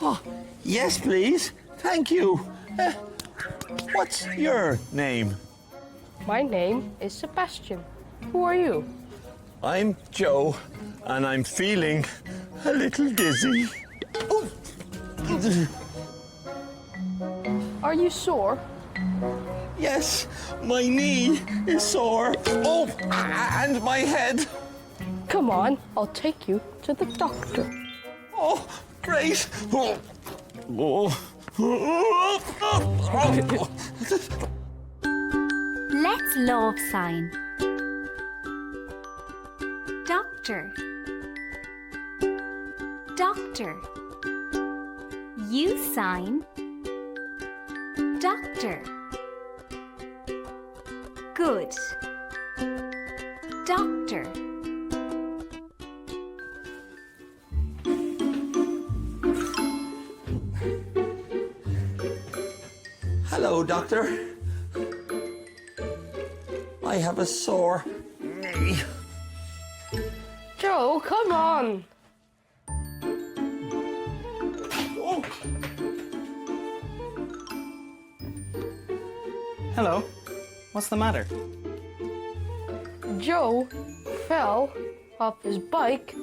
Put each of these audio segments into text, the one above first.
Oh, yes, please. Thank you. What's your name? My name is Sebastian. Who are you? I'm Joe, and I'm feeling a little dizzy. Oh. Are you sore? Yes, my knee is sore. Oh, and my head. Come on, I'll take you to the doctor. Oh, great. Oh. Oh. Let's love sign. Doctor. Doctor. You sign. Doctor. Good. Doctor. Hello, doctor. I have a sore knee. Joe, come on. Oh. Hello. What's the matter? Joe fell off his bike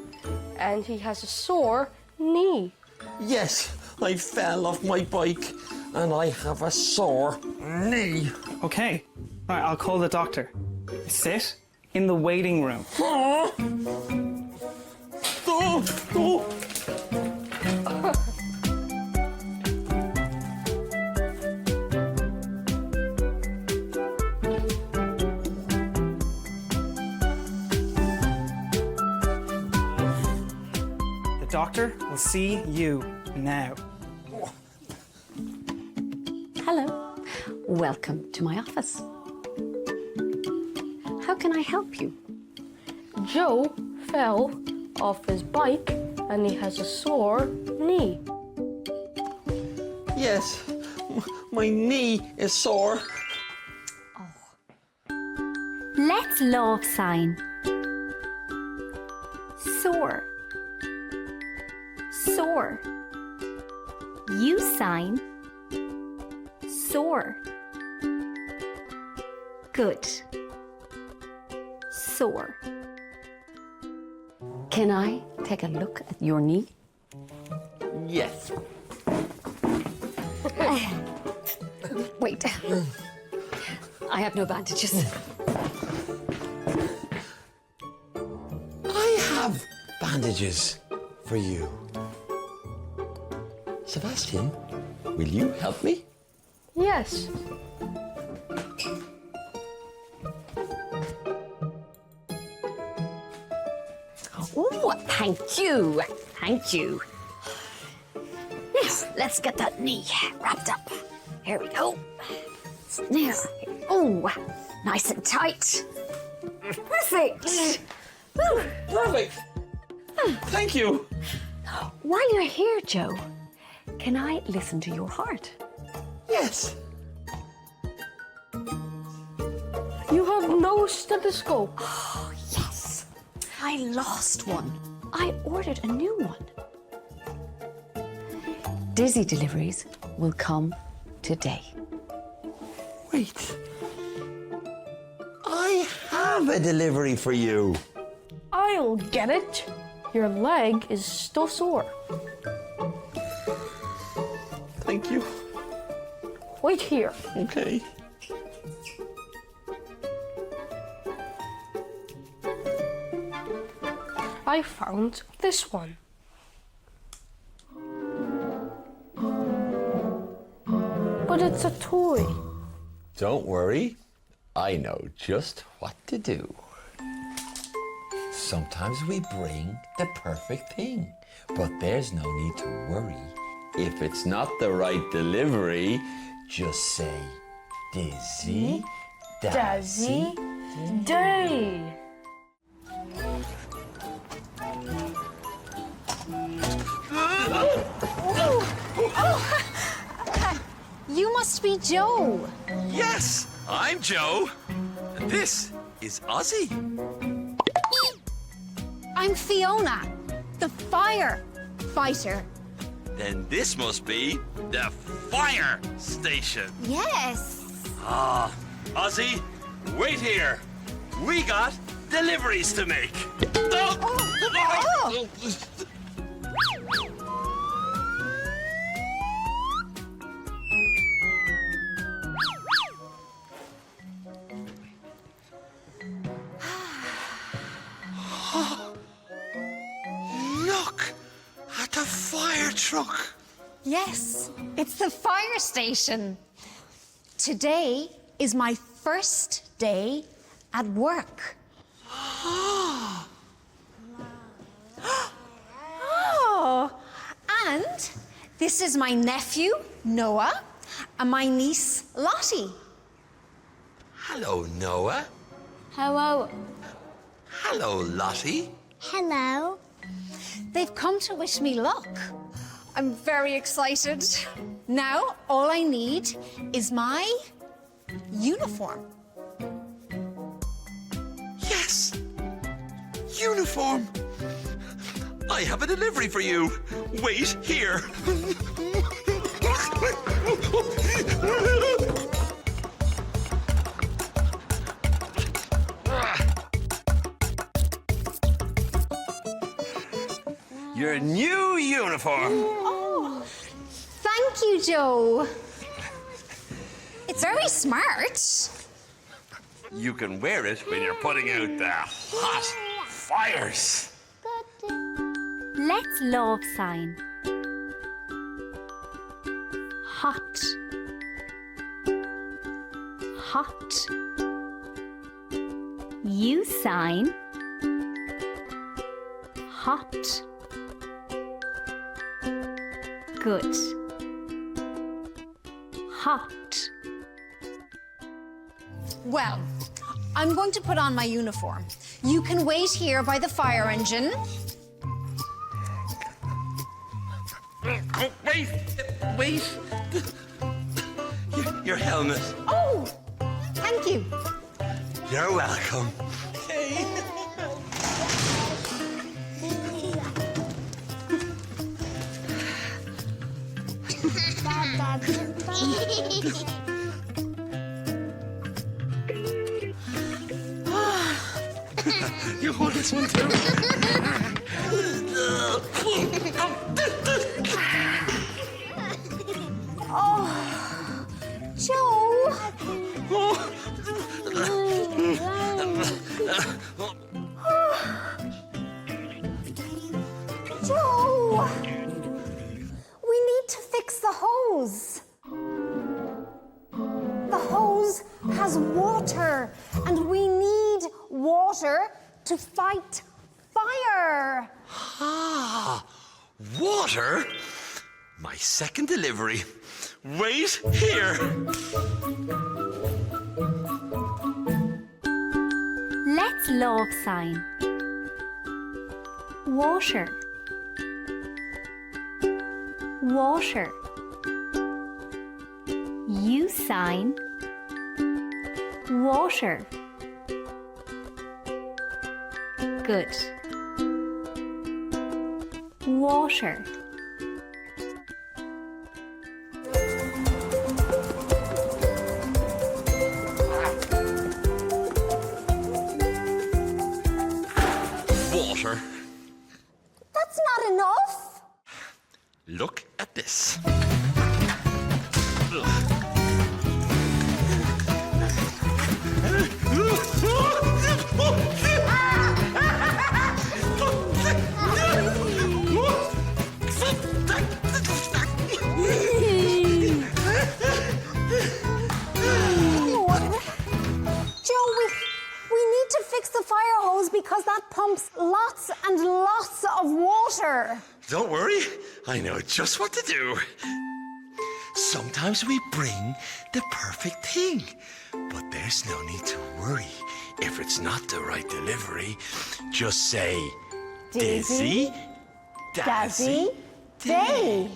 and he has a sore knee. Yes, I fell off my bike and I have a sore knee. Okay. Right, I'll call the doctor. Sit in the waiting room. Oh. Oh. Oh. The doctor will see you now. Hello. Welcome to my office. How can I help you? Joe fell off his bike and he has a sore knee. Yes, my knee is sore. Let's love sign. Sore. Sore. You sign. Sore. Good. Sore. Can I take a look at your knee? Yes. Wait. I have no bandages. I have bandages for you. Sebastian, will you help me? Yes. Oh, thank you. Thank you. Now, let's get that knee wrapped up. Here we go. Now, oh, nice and tight. Perfect. Perfect. Thank you. While you're here, Joe, can I listen to your heart? Yes. You have no stethoscope. Oh, yes. I lost one. I ordered a new one. Dizzy Deliveries will come today. Wait. I have a delivery for you. I'll get it. Your leg is still sore. Thank you. Wait here. Okay. I found this one. But it's a toy. Don't worry. I know just what to do. Sometimes we bring the perfect thing, but there's no need to worry. If it's not the right delivery, just say, Dizzy, Dazzy Day. You must be Joe. Yes, I'm Joe. And this is Ozzy. I'm Fiona, the firefighter. Then this must be the fire station. Yes. Ah, Ozzy, wait here. We got deliveries to make. Look at the fire truck. Yes, it's the fire station. Today is my first day at work. Oh, and this is my nephew, Noah, and my niece, Lottie. Hello, Noah. Hello. Hello, Lottie. Hello. They've come to wish me luck. I'm very excited. Now, all I need is my uniform. Yes. Uniform. I have a delivery for you. Wait here. Your new uniform. Oh, thank you, Joe. It's very smart. You can wear it when you're putting out the hot fires. Let's love sign. Hot. Hot. You sign. Hot. Good. Hot. Well, I'm going to put on my uniform. You can wait here by the fire engine. Oh, wait. Your helmet. Oh, thank you. You're welcome. You hold this one too. Joe! Joe! We need to fix the hose. The hose has water, and we need water to fight fire. Ah, water? My second delivery. Wait here. Let's love sign. Water. Water. You sign. Water. Good. Water. Water. That's not enough. Look at this. Joe, we need to fix the fire hose because that pumps lots and lots of water. Don't worry, I know just what to do. Sometimes we bring the perfect thing, but there's no need to worry. If it's not the right delivery, just say, Dizzy, Dazzy, Day.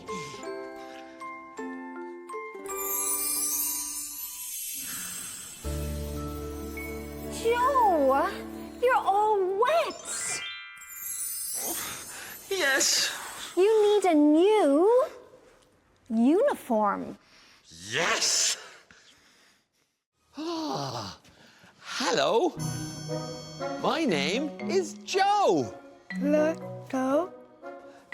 Joe, you're all wet. Yes. You need a new uniform. Yes! Hello. My name is Joe. Go.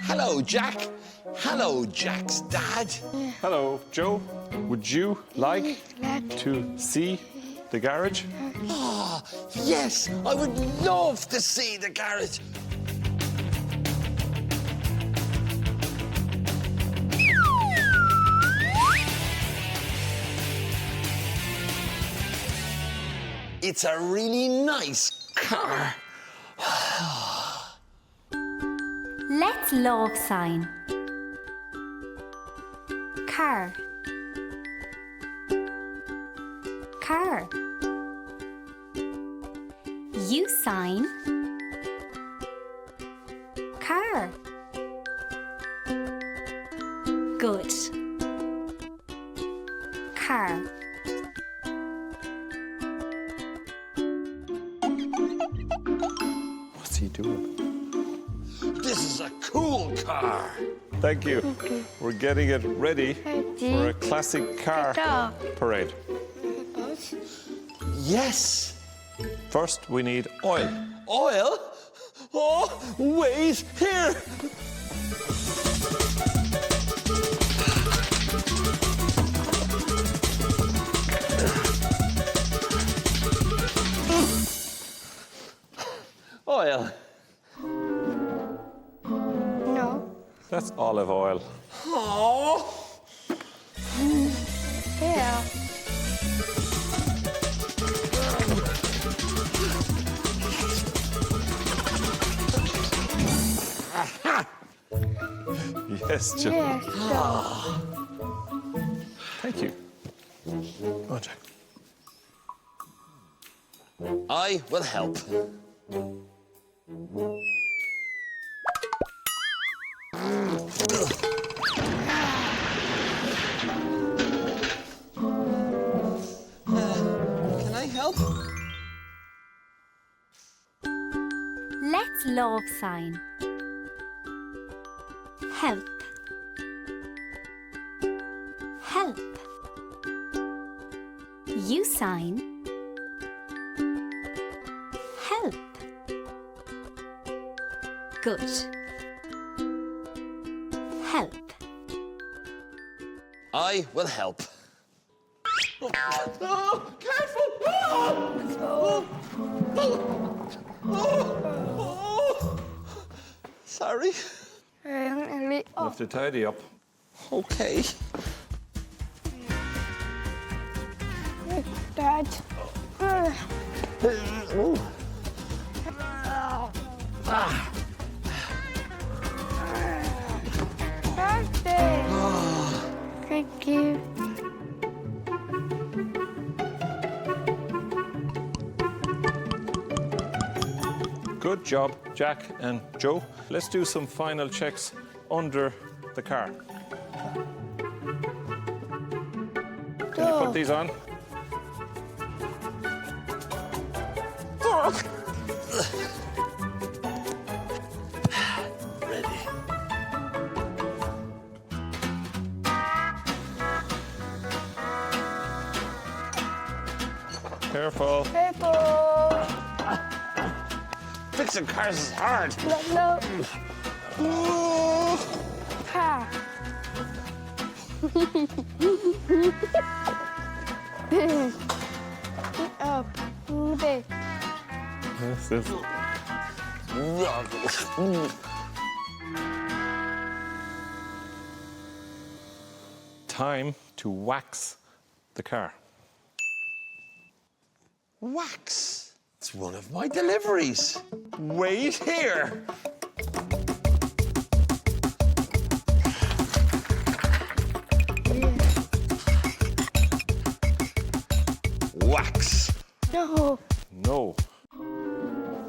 Hello, Jack. Hello, Jack's dad. Hello, Joe. Would you like to see the garage? Yes, I would love to see the garage. It's a really nice car. Let's love sign. Car. Car. You sign. Car. Good. Car. What's he doing? This is a cool car. Thank you. We're getting it ready for a classic car parade. Yes. First, we need oil. Oil? Oh, wait, here. Oil. No. That's olive oil. Oh. Here. Yes, Joe. Yes. Thank you. Oh, Jack. I will help. Can I help? Let's love sign. Help. Help. You sign. Help. Good. Help. I will help. Oh, careful! Sorry. You have to tidy up. Okay. Dad. Birthday. Thank you. Good job, Jack and Joe. Let's do some final checks under the car. Can you put these on? Ready. Careful. Purple. Fixing cars is hard. No. Car. Up. Big. This is time to wax the car. Wax. It's one of my deliveries. Wait here. Wax. No. No.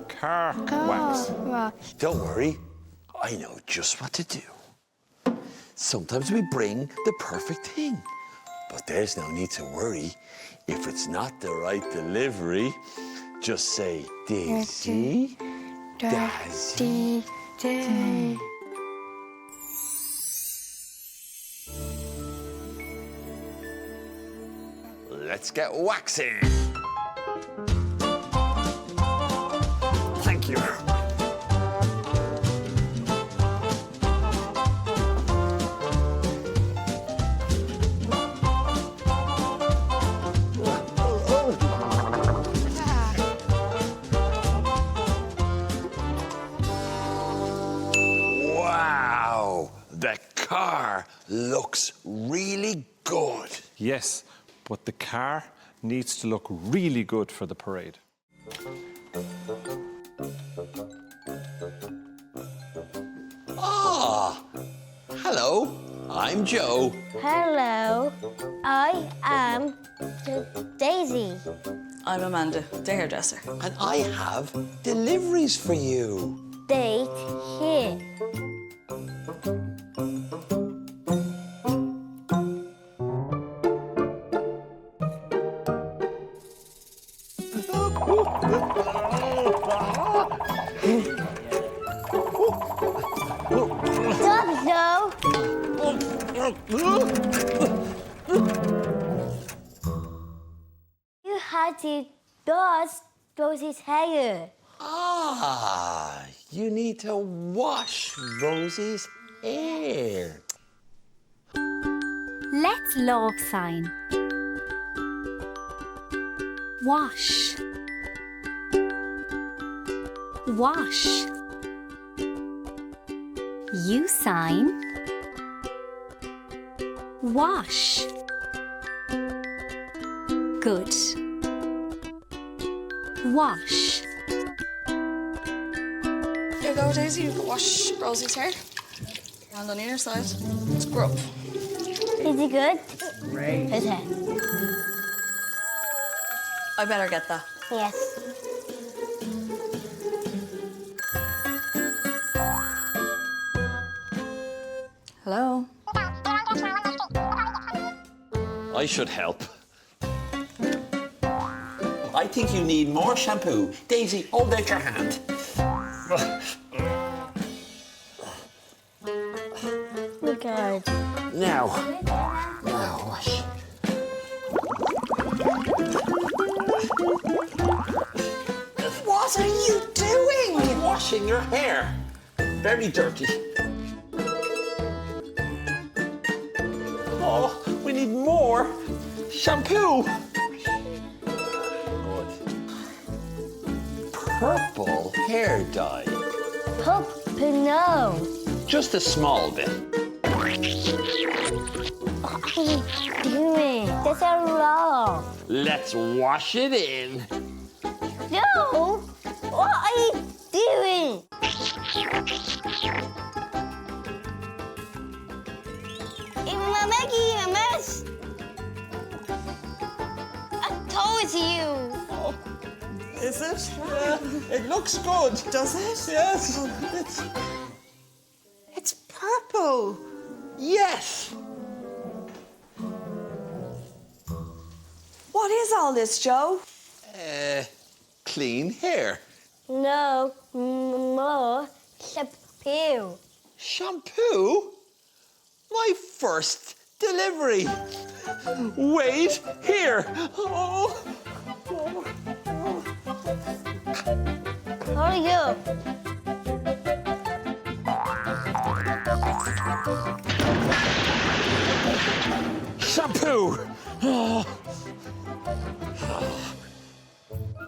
Car wax. Don't worry. I know just what to do. Sometimes we bring the perfect thing, but there's no need to worry. If it's not the right delivery, just say, Dizzy, Dazzy. let's get waxing. Thank you. Wow, the car looks really good. Yes, but the car needs to look really good for the parade. Ah, hello, I'm Joe. Hello, I am Daisy. I'm Amanda, the hairdresser. And I have deliveries for you. Date here. Stop, You had to dust Rosie's hair. Ah, you need to wash Rosie's hair. Let's love sign. Wash. Wash. You sign. Wash. Good. Wash. Here you go, Daisy. You can wash Rosie's hair. Hand on the inner side. Scrub. Is he good? Great. His hair. I better get that. Yes. Hello? I should help. I think you need more shampoo. Daisy, hold out your hand. Look at it. Now wash. What are you doing? I'm washing your hair. Very dirty. Oh, we need more shampoo. Good. Purple hair dye. No. Just a small bit. What are you doing? That's wrong. Let's wash it in. No. What are you doing? You're making a mess. I told you. Is it? It looks good. Does it? Yes. It's purple. Yes. What is all this, Joe? Clean hair. No, more shampoo. Shampoo? My first delivery. Wait here. Oh. Hurry up. Shampoo. Oh.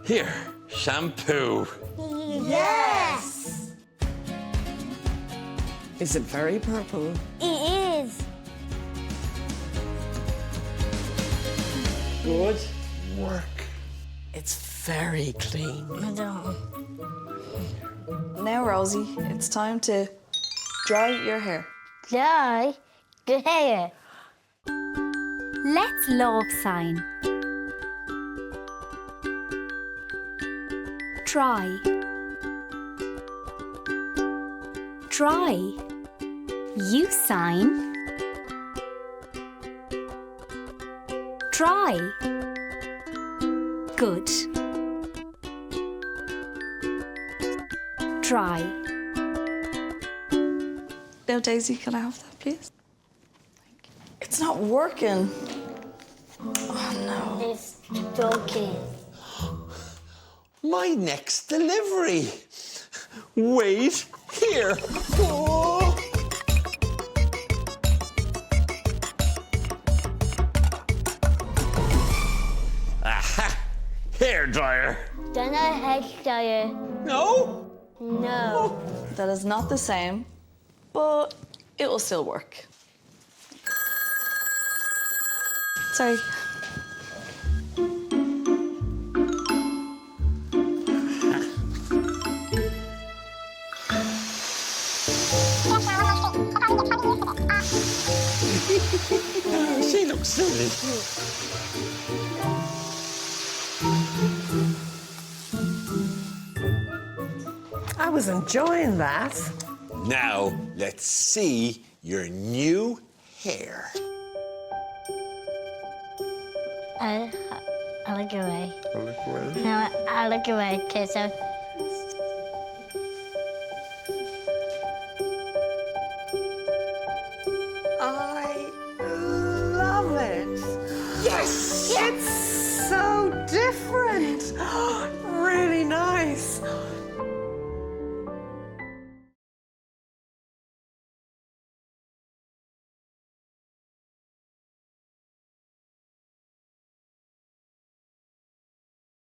Here, shampoo. Yes. Is it very purple? It is. Good work. It's very clean. I don't. Now, Rosie, it's time to dry your hair. Dye the hair. Let's love sign. Dry. Dry. You sign. Dry. Good. Dry. Now, Daisy, can I have that, please? Thank you. It's not working. It's broken. My next delivery. Wait here. Oh. Aha! Hairdryer. Then a hairstyle. No? No. That is not the same, but it will still work. Sorry. She looks silly. I was enjoying that. Now, let's see your new hair. I look away. No, I look away because I love it. Yes! It's